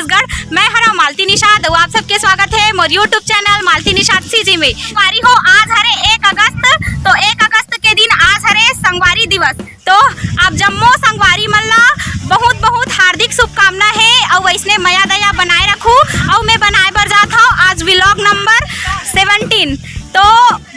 छत्तीसगढ़। मैं हरा मालती निषाद और आप सबके स्वागत है मोर यूट्यूब चैनल मालती निषाद सीजी में। संगवारी हो आज हरे 1 अगस्त, तो 1 अगस्त के दिन आज हरे संगवारी दिवस। तो आप जम्मो संगवारी मन ला बहुत बहुत हार्दिक शुभकामना है और वैसने मया दया बनाए रखू। और मैं बनाए बर जात हूँ आज व्लॉग नंबर 17। तो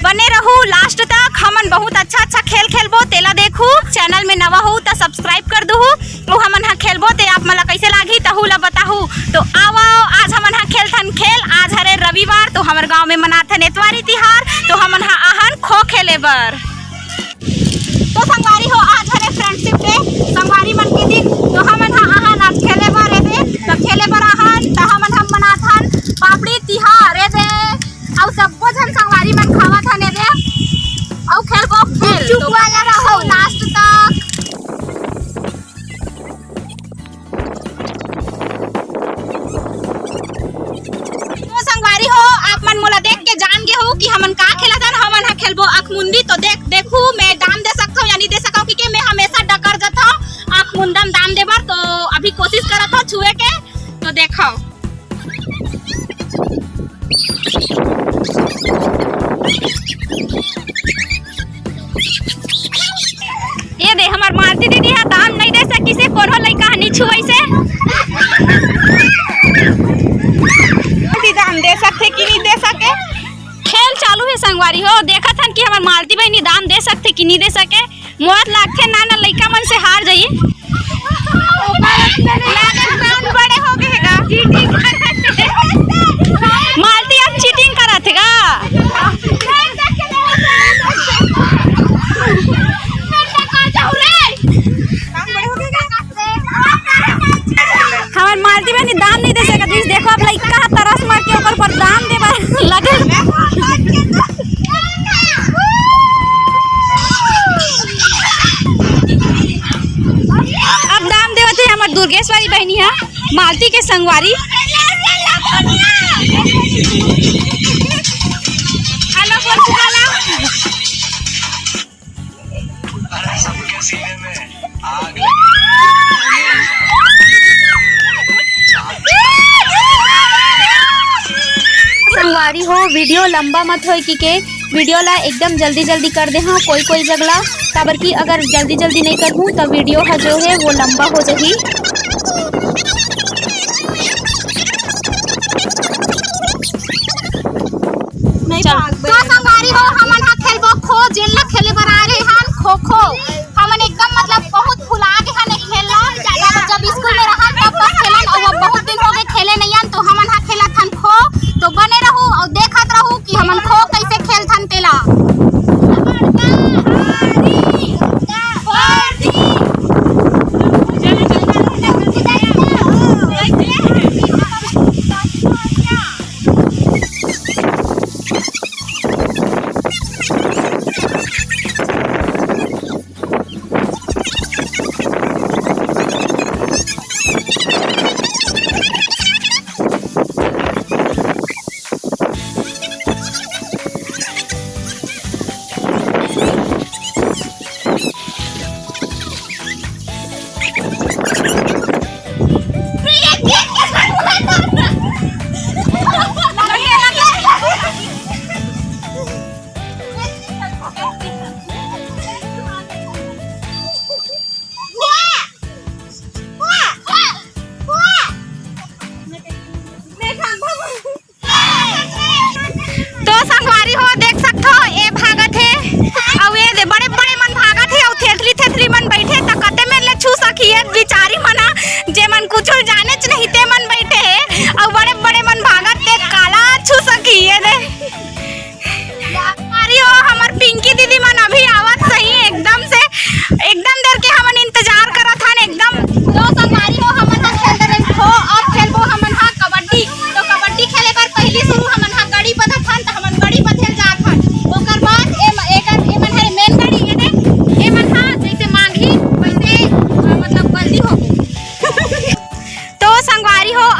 बने रहू लास्ट तक, हमन बहुत अच्छा खेल खेलबो तेला देखू। चैनल में नवा हो तो सब्सक्राइब कर दू। और हमन हा खेलबो ते आप मला कैसे लागी तहू ला बताहू। तो आओ आज हमन हा खेलथन खेल। आज हरे रविवार, तो हमारे गांव में मनाथन एतवारी तिहार, तो हमन हा आहन खो खेले बर। तो संगवारी हो आज हरे फ्रेंडशिप डे, संगवारी मन के दिन, तो हमन हा आहन आज खेले बर रे। तो खेले बर आहन तो हमन हम मनाथन पापड़ी तिहार रे। और सबो जन संगवारी मन खावत हने दे और खेलबो खेल। चुप वाला रहो लास्ट तक। तो संगवारी हो आप मन मोला देख के जान गे हो कि हमन का खेलत हन। हमन हा खेलबो आँख मुंदी। तो देखू मैं दाम दे सकता हूँ या नहीं दे सकता हूँ, क्योंकि मैं हमेशा डकर जाता हूँ आँख मुंदम दाम देबर। तो अभी कोशिश करत हूँ छुए के, तो देखो ये दे हमार मालती दीदी है दाम नहीं दे सकी से कोनो लइका हनी छुई से दाम दे सकते कि नहीं दे सके। खेल चालू है संगवारी हो। देखा था कि हमार मालती बहनी दाम दे सकते कि नहीं दे सके। मोर लागथे ना लइका मन से हार जाइए। बड़े हो गए मालती अब चीटिंग करत है हमार मालती बहनी दाम नहीं दे सकत। देखो अब लइका तरस मार के ऊपर पर दाम देबा लगल। अब दाम देवत है हमार दुर्गेश्वरी बहनी है मालती के संगवारी। संगवारी हो वीडियो लंबा मत हो कि वीडियो ला एकदम जल्दी कर दे। हाँ कोई जगला काबर की अगर जल्दी नहीं करहूँ तो वीडियो है जो है वो लंबा हो जाही। तो संगवारी हो हमन हा खेलबो खो। जेल ला खेले बर आ रहे हन खो खो। हमन एकदम मतलब बहुत फुला के हने खेलला। जब स्कूल में रहन तब बस खेलन और बहुत दिन हो गए खेले नहीं हन। तो हमन हा खेलत हन खो। तो बने रहू और देखत रहू कि हमन खो कैसे खेलथन तेला।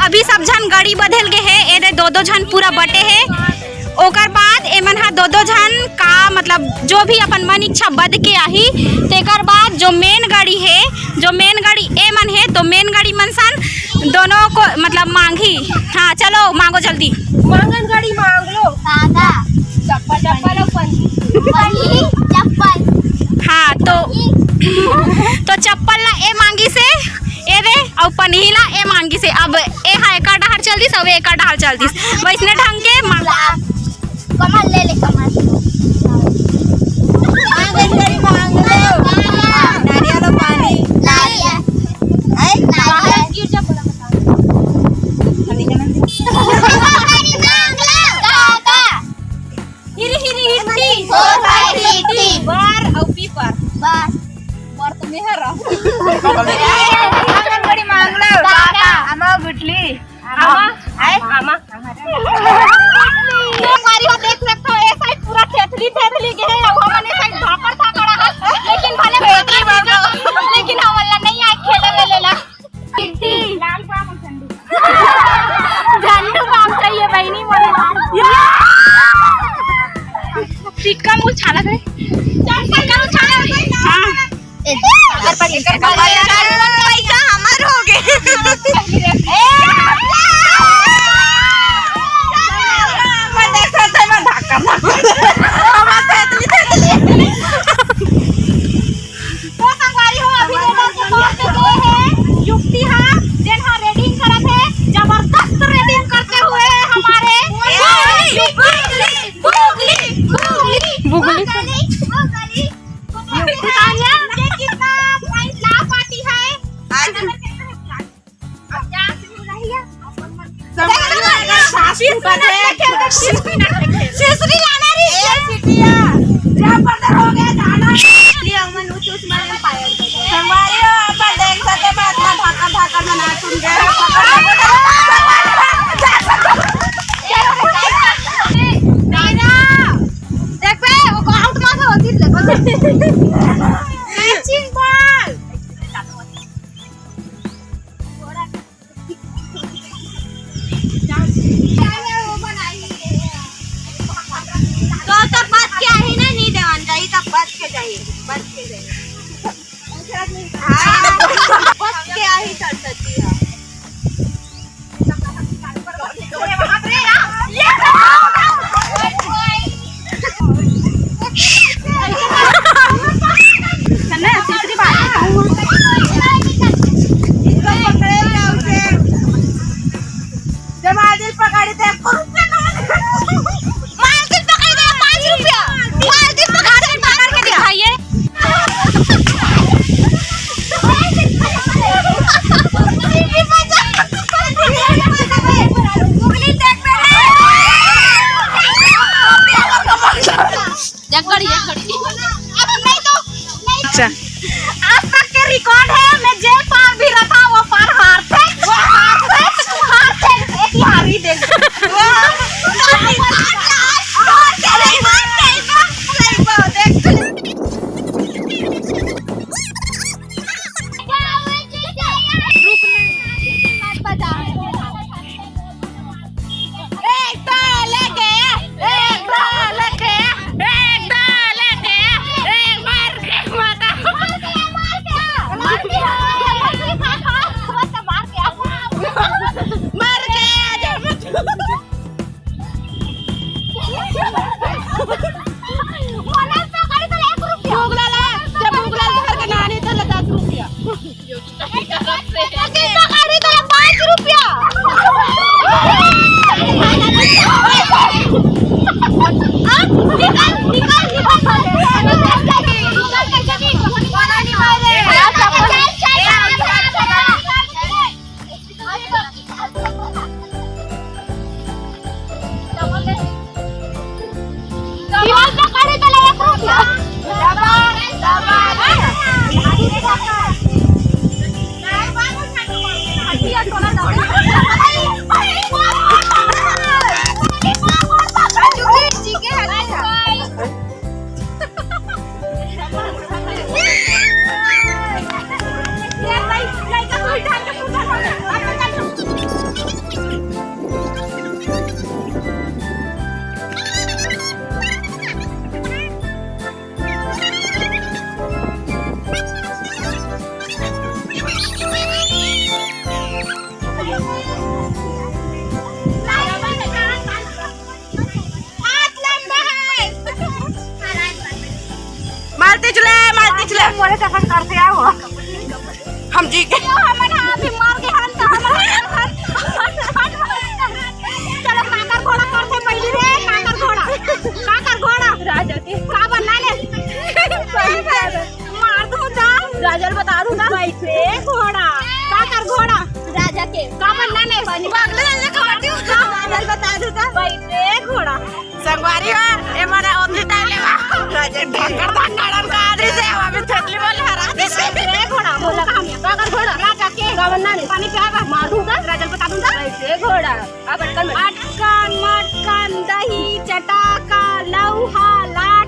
अभी सब झन गड़ी बदल गए है। ए दो झन पूरा बटे है। ओकर बाद एमन हा दो झन का मतलब जो भी अपन मन इच्छा बद के आही। तेकर बाद जो मेन गाड़ी है, जो मेन गाड़ी एमन है, तो मेन गाड़ी मनसन दोनों को मतलब मांगी। हाँ चलो मांगो जल्दी। मांगन गाड़ी मांग लो। धागा, चप्पल चप्पल और पंजी। चप्पल। हाँ तो चप्पल ला ए मांगी से ए दे और पनीला ए मांगी से। अब ए हा एका डहार चल दिस अब एका डहार चल दिस वैसने ढंग के कमल ले ले कमल। मांगन गाड़ी मांग लो। नारियल और पानी। नारियल। बाहर गिर जा बोला बता। खाली जाना दे। धागा। हिरी हिरी हिरती हिरती। बार और पीपर बार। बार तो मेहर मांगन गाड़ी मांग लो। धागा। आमा गुटली। आमा आमा। संगवारी हो देख सकते हो ए साइड पूरा थेथली थेथली के है और हमने साइड भाकर था कड़ा है लेकिन भले लेकिन हमला नहीं आए खेले ले लेला हिरती लाल पाम झंडू झंडू पाम चाहिए बहनी मन टिक्का मुझ छाला करे टिक्का मुझ छाला हां अगर पैसा हमार हो गए मैं देख सकते मैं धक्का मार हमार थेथली थेथली तो संगवारी हो अभी रेडर के तौर पे गए हैं युक्ति हा जेन हा रेडिंग करत है जबरदस्त रेडिंग करते हुए हमारे बुगली बताइए ये कितना पॉइंट ला पार्टी है आज सिसरी लाना रे सिटिया जब बर्दर हो गया जाना ये अमन ऊंच ऊंच में पाया हमारे अपन देख सकते बात में ढाका ढाका बना सुन गए मेरा देख पे वो आउट मार होती ले कैचिंग बॉल तो बात क्या है ना नहीं देवान चाहिए तब बात के चाहिए बात के चाहिए हाँ बस क्या ही कर सकती है पकड़ी थे अच्छा आज तक के रिकॉर्ड है मैं जे पार भी रखा वो पार हार थे एक ही हारी देख बोले तो अपन करते आओ हम जी के हमन अभी मर गए हन तो चलो काकर घोड़ा करते पहली रे काकर घोड़ा राजा के का बनना ले मार दूं जा राजल बता दूं ना बैठे घोड़ा काकर घोड़ा राजा के का बनना ले पागल ले खवाती हूं राजल बता दूं ना बैठे घोड़ा संगवारी हो ए माने ओतली टाइले बा राजा ढंगर का आदि से अभी थकली बोले हरा दे से बैठे घोड़ा बोला काकर घोड़ा राजा के का बनना नहीं पानी पियागा मार दूंगा राजल बता दूंगा ऐसे घोड़ा अब अटकन में अटकन मटकन दही चटाका लौहा लाल